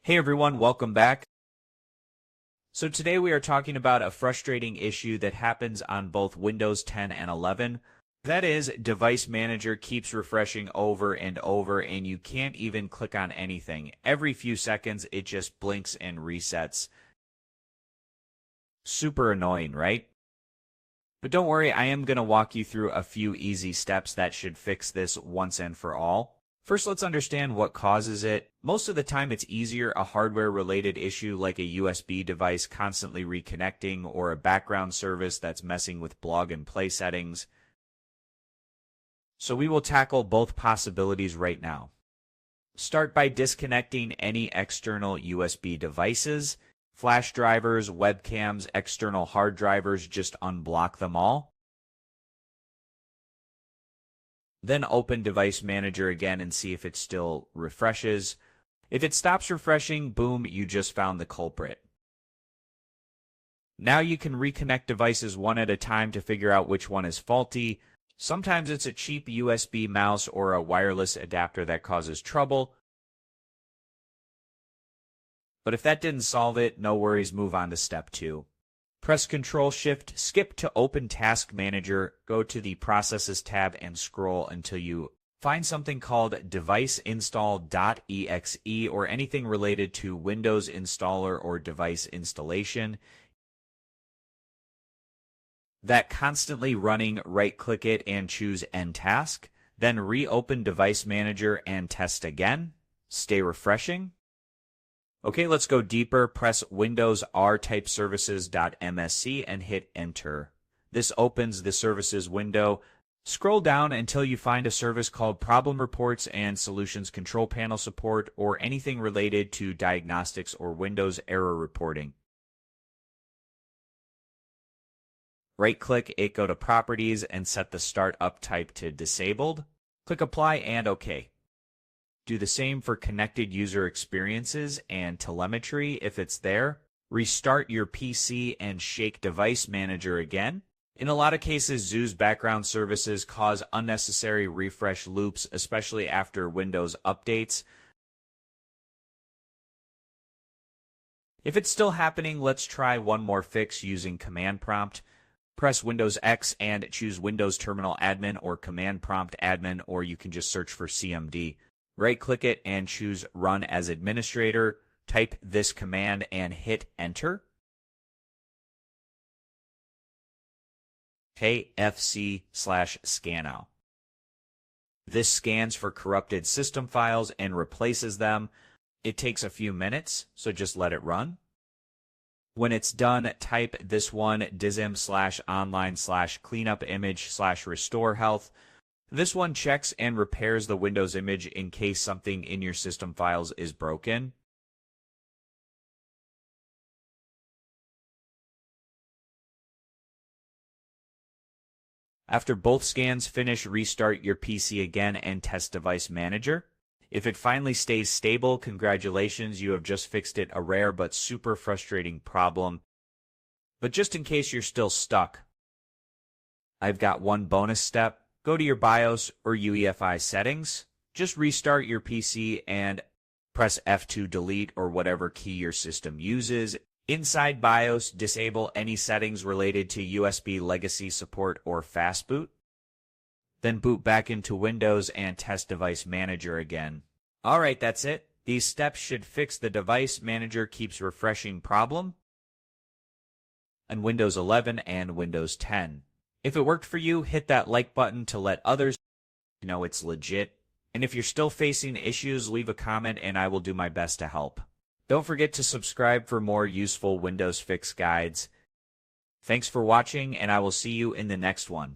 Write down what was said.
Hey everyone, welcome back. So today we are talking about a frustrating issue that happens on both Windows 10 and 11. That is, Device Manager keeps refreshing over and over and you can't even click on anything. Every few seconds it just blinks and resets. Super annoying, right? But don't worry, I am going to walk you through a few easy steps that should fix this once and for all. First, let's understand what causes it. Most of the time, it's easier a hardware-related issue like a USB device constantly reconnecting or a background service that's messing with blog and play settings. So we will tackle both possibilities right now. Start by disconnecting any external USB devices. Flash drivers, webcams, external hard drivers, just unblock them all. Then open Device Manager again and see if it still refreshes. If it stops refreshing, boom, you just found the culprit. Now you can reconnect devices one at a time to figure out which one is faulty. Sometimes it's a cheap USB mouse or a wireless adapter that causes trouble. But if that didn't solve it, no worries, move on to step 2. Press Ctrl-Shift, skip to Open Task Manager, go to the Processes tab and scroll until you find something called deviceinstall.exe or anything related to Windows installer or device installation. That constantly running, right-click it and choose End Task. Then reopen Device Manager and test again. Stay refreshing. Okay, let's go deeper. Press Windows R-Type Services.msc and hit Enter. This opens the Services window. Scroll down until you find a service called Problem Reports and Solutions Control Panel Support or anything related to diagnostics or Windows error reporting. Right-click it, go to Properties, and set the Startup type to Disabled. Click Apply and OK. Do the same for connected user experiences and telemetry if it's there. Restart your PC and shake Device Manager again. In a lot of cases, Zoo's background services cause unnecessary refresh loops, especially after Windows updates. If it's still happening, let's try one more fix using Command Prompt. Press Windows X and choose Windows Terminal Admin or Command Prompt Admin, or you can just search for CMD. Right-click it and choose Run as Administrator. Type this command and hit Enter. SFC/scannout. This scans for corrupted system files and replaces them. It takes a few minutes, so just let it run. When it's done, type this one, dism/online/cleanupimage/restore health. This one checks and repairs the Windows image in case something in your system files is broken. After both scans finish, restart your PC again and test Device Manager. If it finally stays stable, congratulations, you have just fixed it, a rare but super frustrating problem. But just in case you're still stuck, I've got one bonus step. Go to your BIOS or UEFI settings. Just restart your PC and press F2 delete or whatever key your system uses. Inside BIOS, disable any settings related to USB legacy support or fastboot. Then boot back into Windows and test Device Manager again. Alright, that's it. These steps should fix the Device Manager keeps refreshing problem on Windows 11 and Windows 10. If it worked for you, hit that like button to let others know it's legit. And if you're still facing issues, leave a comment and I will do my best to help. Don't forget to subscribe for more useful Windows Fix guides. Thanks for watching, and I will see you in the next one.